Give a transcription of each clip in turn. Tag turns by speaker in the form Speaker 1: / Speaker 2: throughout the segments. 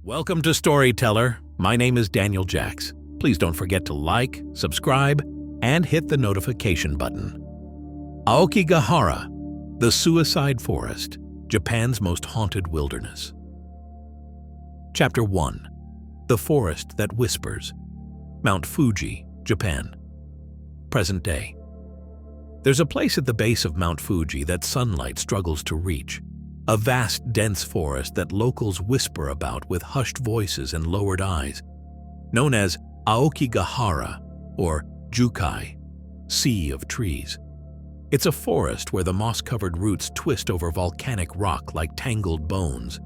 Speaker 1: Welcome to Storyteller. My name is Daniel Jacks. Please don't forget to like, subscribe, and hit the notification button. Aokigahara, the Suicide Forest, Japan's most haunted wilderness. Chapter 1. The Forest That Whispers. Mount Fuji, Japan. Present day. There's a place at the base of Mount Fuji that sunlight struggles to reach. A vast, dense forest that locals whisper about with hushed voices and lowered eyes, known as Aokigahara, or Jukai, Sea of Trees. It's a forest where the moss-covered roots twist over volcanic rock like tangled bones,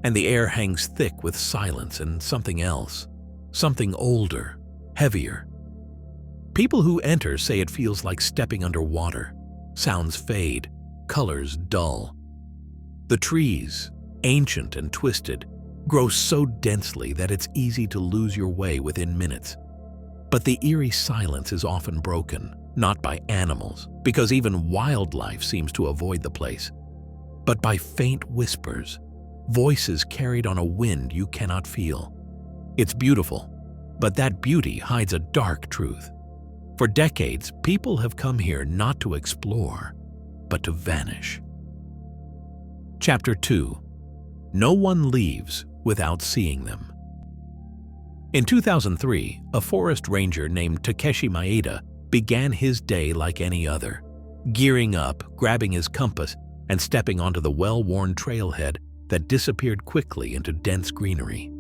Speaker 1: and the air hangs thick with silence and something else, something older, heavier. People who enter say it feels like stepping underwater. Sounds fade, colors dull. The trees, ancient and twisted, grow so densely that it's easy to lose your way within minutes. But the eerie silence is often broken, not by animals, because even wildlife seems to avoid the place, but by faint whispers, voices carried on a wind you cannot feel. It's beautiful, but that beauty hides a dark truth. For decades, people have come here not to explore, but to vanish. Chapter 2. No one leaves without seeing them. In 2003, a forest ranger named Takeshi Maeda began his day like any other, gearing up, grabbing his compass, and stepping onto the well-worn trailhead that disappeared quickly into dense greenery.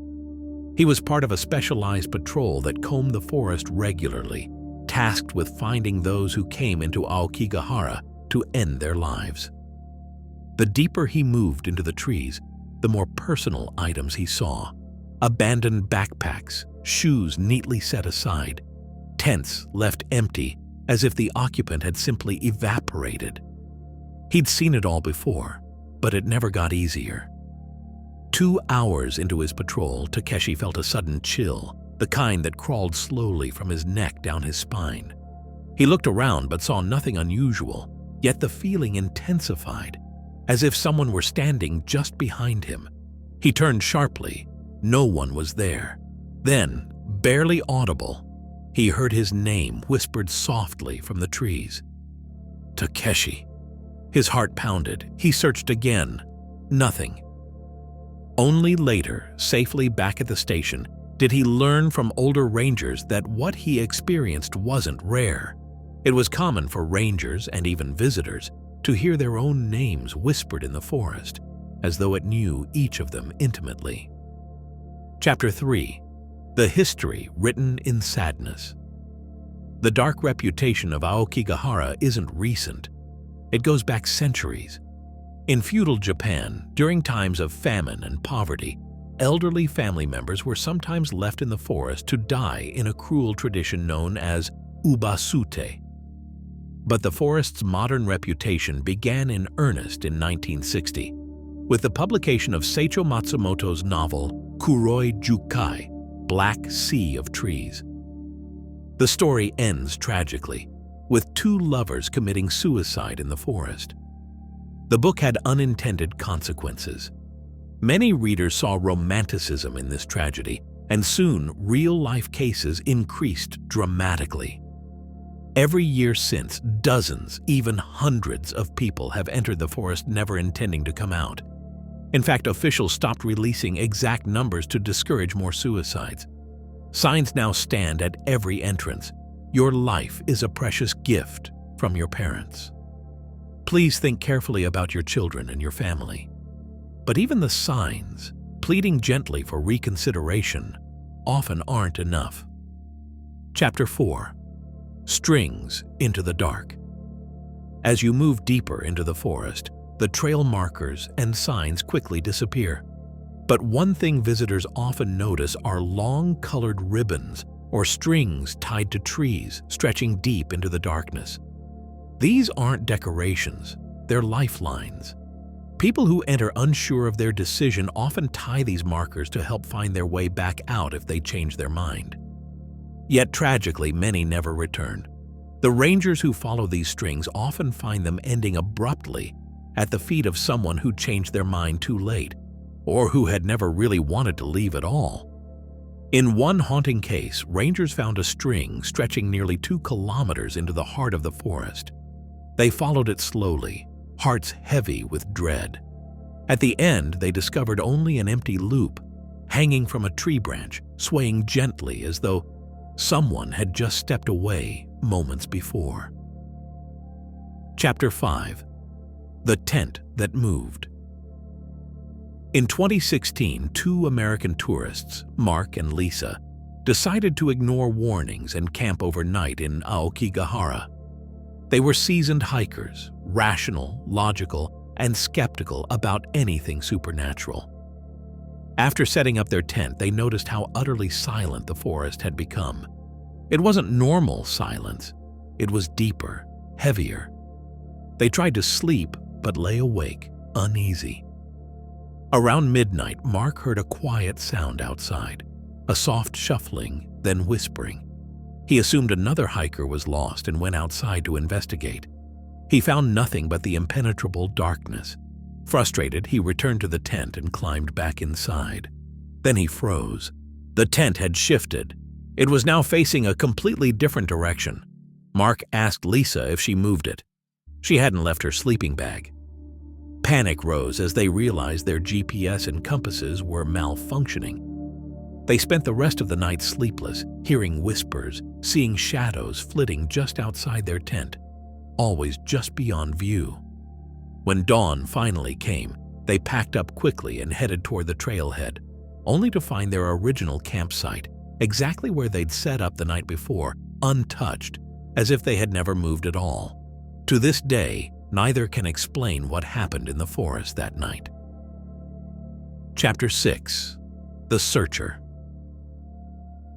Speaker 1: He was part of a specialized patrol that combed the forest regularly, tasked with finding those who came into Aokigahara to end their lives. The deeper he moved into the trees, the more personal items he saw. Abandoned backpacks, shoes neatly set aside, tents left empty as if the occupant had simply evaporated. He'd seen it all before, but it never got easier. 2 hours into his patrol, Takeshi felt a sudden chill, the kind that crawled slowly from his neck down his spine. He looked around but saw nothing unusual, yet the feeling intensified, as if someone were standing just behind him. He turned sharply. No one was there. Then, barely audible, he heard his name whispered softly from the trees. Takeshi. His heart pounded. He searched again. Nothing. Only later, safely back at the station, did he learn from older rangers that what he experienced wasn't rare. It was common for rangers and even visitors to hear their own names whispered in the forest, as though it knew each of them intimately. Chapter 3. The History Written in Sadness. The dark reputation of Aokigahara isn't recent. It goes back centuries. In feudal Japan, during times of famine and poverty, elderly family members were sometimes left in the forest to die in a cruel tradition known as ubasute. But the forest's modern reputation began in earnest in 1960, with the publication of Seicho Matsumoto's novel Kuroi Jukai, Black Sea of Trees. The story ends tragically, with 2 lovers committing suicide in the forest. The book had unintended consequences. Many readers saw romanticism in this tragedy, and soon real-life cases increased dramatically. Every year since, dozens, even hundreds of people have entered the forest never intending to come out. In fact, officials stopped releasing exact numbers to discourage more suicides. Signs now stand at every entrance. Your life is a precious gift from your parents. Please think carefully about your children and your family. But even the signs, pleading gently for reconsideration, often aren't enough. Chapter 4. Strings into the dark. As you move deeper into the forest, the trail markers and signs quickly disappear. But one thing visitors often notice are long colored ribbons or strings tied to trees stretching deep into the darkness. These aren't decorations, they're lifelines. People who enter unsure of their decision often tie these markers to help find their way back out if they change their mind. Yet tragically, many never return. The rangers who follow these strings often find them ending abruptly at the feet of someone who changed their mind too late. or who had never really wanted to leave at all. In one haunting case, rangers found a string stretching nearly 2 kilometers into the heart of the forest. They followed it slowly, hearts heavy with dread. At the end, they discovered only an empty loop, hanging from a tree branch, swaying gently as though someone had just stepped away moments before. Chapter 5. The Tent That Moved. In 2016, 2 American tourists, Mark and Lisa, decided to ignore warnings and camp overnight in Aokigahara. They were seasoned hikers, rational, logical, and skeptical about anything supernatural. After setting up their tent, they noticed how utterly silent the forest had become. It wasn't normal silence. It was deeper, heavier. They tried to sleep, but lay awake, uneasy. Around midnight, Mark heard a quiet sound outside, a soft shuffling, then whispering. He assumed another hiker was lost and went outside to investigate. He found nothing but the impenetrable darkness. Frustrated, he returned to the tent and climbed back inside. Then he froze. The tent had shifted. It was now facing a completely different direction. Mark asked Lisa if she moved it. She hadn't left her sleeping bag. Panic rose as they realized their GPS and compasses were malfunctioning. They spent the rest of the night sleepless, hearing whispers, seeing shadows flitting just outside their tent, always just beyond view. When dawn finally came, they packed up quickly and headed toward the trailhead, only to find their original campsite, exactly where they'd set up the night before, untouched, as if they had never moved at all. To this day, neither can explain what happened in the forest that night. Chapter 6. The Searcher.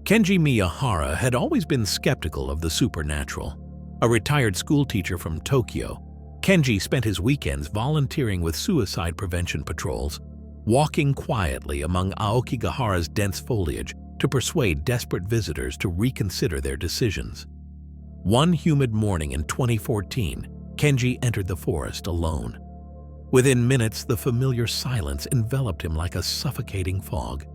Speaker 1: Kenji Miyahara had always been skeptical of the supernatural. A retired schoolteacher from Tokyo, Kenji spent his weekends volunteering with suicide prevention patrols, walking quietly among Aokigahara's dense foliage to persuade desperate visitors to reconsider their decisions. One humid morning in 2014, Kenji entered the forest alone. Within minutes, the familiar silence enveloped him like a suffocating fog.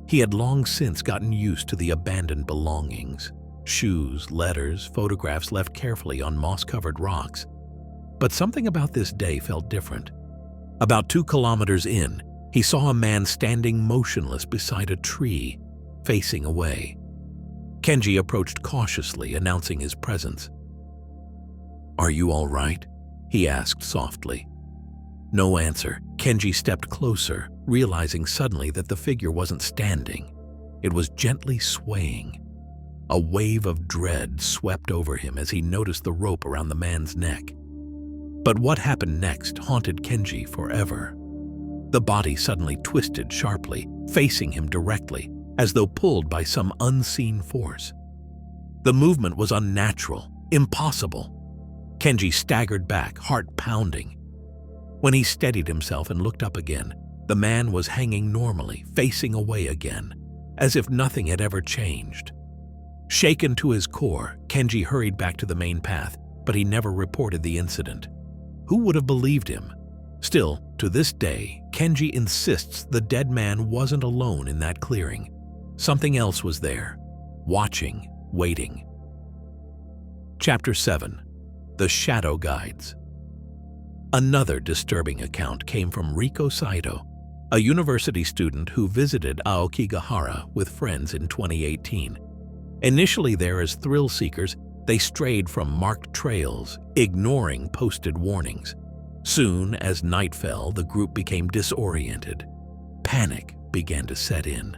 Speaker 1: He had long since gotten used to the abandoned belongings, shoes, letters, photographs left carefully on moss-covered rocks. But something about this day felt different. About 2 kilometers in, he saw a man standing motionless beside a tree, facing away. Kenji approached cautiously, announcing his presence. "Are you all right?" he asked softly. No answer. Kenji stepped closer, realizing suddenly that the figure wasn't standing. It was gently swaying. A wave of dread swept over him as he noticed the rope around the man's neck. But what happened next haunted Kenji forever. The body suddenly twisted sharply, facing him directly, as though pulled by some unseen force. The movement was unnatural, impossible. Kenji staggered back, heart pounding. When he steadied himself and looked up again, the man was hanging normally, facing away again, as if nothing had ever changed. Shaken to his core, Kenji hurried back to the main path, but he never reported the incident. Who would have believed him? Still, to this day, Kenji insists the dead man wasn't alone in that clearing. Something else was there, watching, waiting. Chapter 7. The Shadow Guides. Another disturbing account came from Riko Saito, a university student who visited Aokigahara with friends in 2018. Initially there as thrill seekers, they strayed from marked trails, ignoring posted warnings. Soon, as night fell, the group became disoriented. Panic began to set in.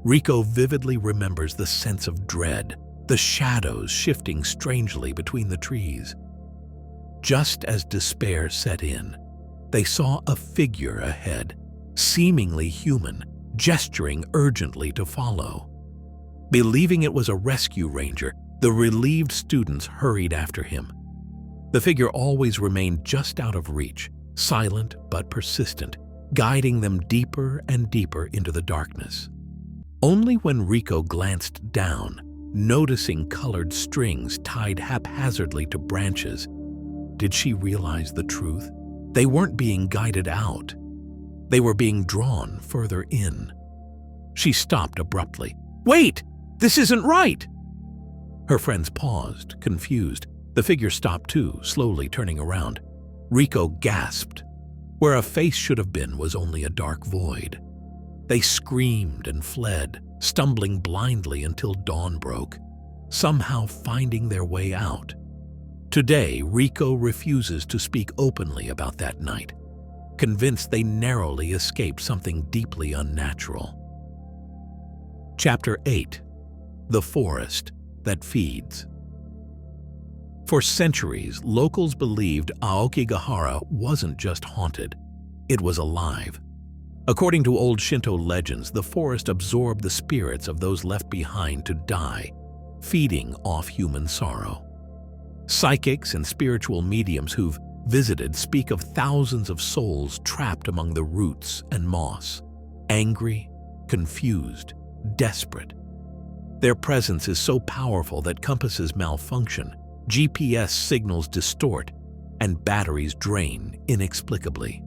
Speaker 1: Riko vividly remembers the sense of dread, the shadows shifting strangely between the trees. Just as despair set in, they saw a figure ahead, seemingly human, gesturing urgently to follow. Believing it was a rescue ranger, the relieved students hurried after him. The figure always remained just out of reach, silent but persistent, guiding them deeper and deeper into the darkness. Only when Riko glanced down, noticing colored strings tied haphazardly to branches, did she realize the truth. They weren't being guided out. They were being drawn further in. She stopped abruptly. "Wait! This isn't right!" Her friends paused, confused. The figure stopped too, slowly turning around. Rico gasped. Where a face should have been was only a dark void. They screamed and fled, stumbling blindly until dawn broke, somehow finding their way out. Today, Rico refuses to speak openly about that night, convinced they narrowly escaped something deeply unnatural. Chapter 8. The Forest That Feeds. For centuries, locals believed Aokigahara wasn't just haunted, it was alive. According to old Shinto legends, the forest absorbed the spirits of those left behind to die, feeding off human sorrow. Psychics and spiritual mediums who've visited speak of thousands of souls trapped among the roots and moss, angry, confused, desperate. Their presence is so powerful that compasses malfunction, GPS signals distort, and batteries drain inexplicably.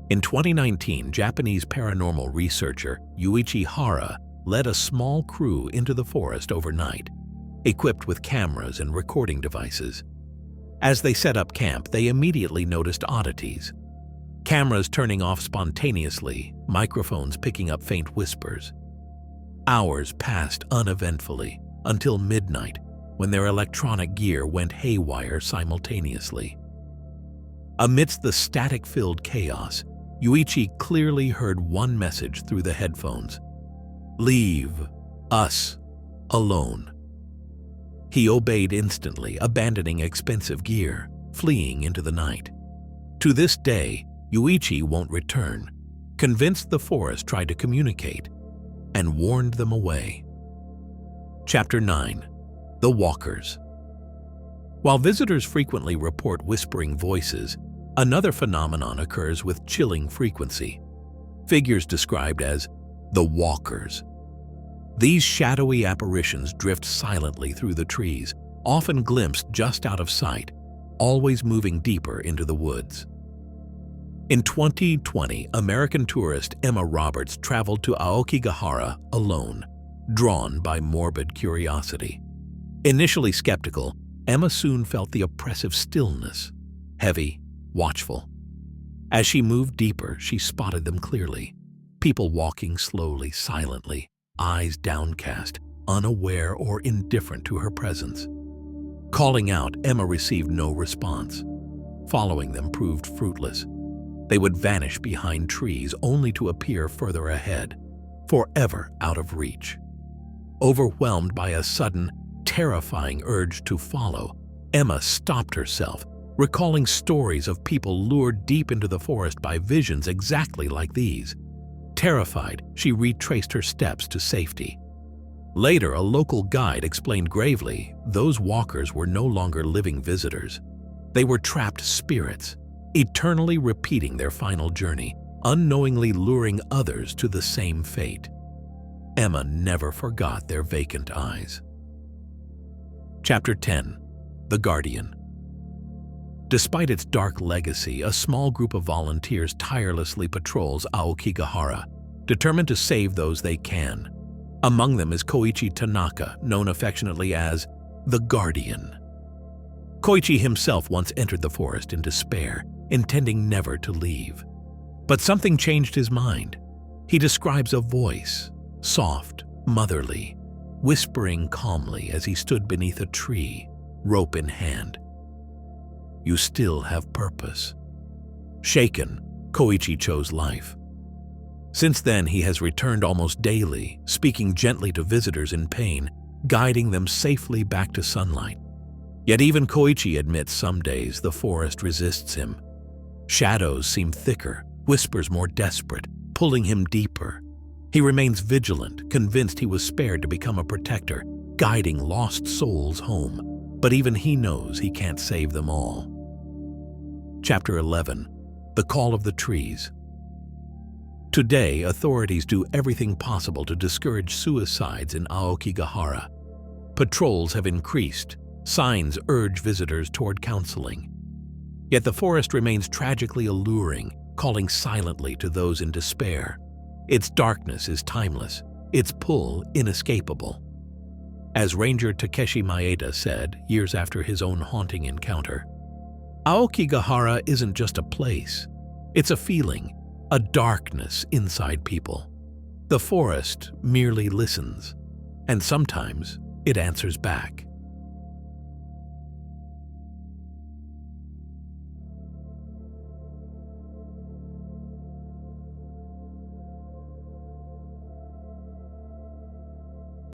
Speaker 1: In 2019, Japanese paranormal researcher Yuichi Hara led a small crew into the forest overnight, equipped with cameras and recording devices. As they set up camp, they immediately noticed oddities. Cameras turning off spontaneously, microphones picking up faint whispers. Hours passed uneventfully until midnight, when their electronic gear went haywire simultaneously. Amidst the static-filled chaos, Yuichi clearly heard one message through the headphones: "Leave us alone." He obeyed instantly, abandoning expensive gear, fleeing into the night. To this day, Yuichi won't return, convinced the forest tried to communicate, and warned them away. Chapter 9. The Walkers. While visitors frequently report whispering voices, another phenomenon occurs with chilling frequency. Figures described as the Walkers. These shadowy apparitions drift silently through the trees, often glimpsed just out of sight, always moving deeper into the woods. In 2020, American tourist Emma Roberts traveled to Aokigahara alone, drawn by morbid curiosity. Initially skeptical, Emma soon felt the oppressive stillness, heavy, watchful. As she moved deeper, she spotted them clearly. People walking slowly, silently, eyes downcast, unaware or indifferent to her presence. Calling out, Emma received no response. Following them proved fruitless. They would vanish behind trees only to appear further ahead, forever out of reach. Overwhelmed by a sudden, terrifying urge to follow, Emma stopped herself, recalling stories of people lured deep into the forest by visions exactly like these. Terrified, she retraced her steps to safety. Later, a local guide explained gravely, those walkers were no longer living visitors. They were trapped spirits, eternally repeating their final journey, unknowingly luring others to the same fate. Emma never forgot their vacant eyes. Chapter 10. The Guardian. Despite its dark legacy, a small group of volunteers tirelessly patrols Aokigahara, determined to save those they can. Among them is Koichi Tanaka, known affectionately as the Guardian. Koichi himself once entered the forest in despair, intending never to leave. But something changed his mind. He describes a voice, soft, motherly, whispering calmly as he stood beneath a tree, rope in hand. "You still have purpose." Shaken, Koichi chose life. Since then, he has returned almost daily, speaking gently to visitors in pain, guiding them safely back to sunlight. Yet even Koichi admits some days the forest resists him. Shadows seem thicker, whispers more desperate, pulling him deeper. He remains vigilant, convinced he was spared to become a protector, guiding lost souls home. But even he knows he can't save them all. Chapter 11. The Call of the Trees. Today, authorities do everything possible to discourage suicides in Aokigahara. Patrols have increased. Signs urge visitors toward counseling. Yet the forest remains tragically alluring, calling silently to those in despair. Its darkness is timeless, its pull inescapable. As Ranger Takeshi Maeda said years after his own haunting encounter, Aokigahara isn't just a place, it's a feeling, a darkness inside people. The forest merely listens, and sometimes it answers back.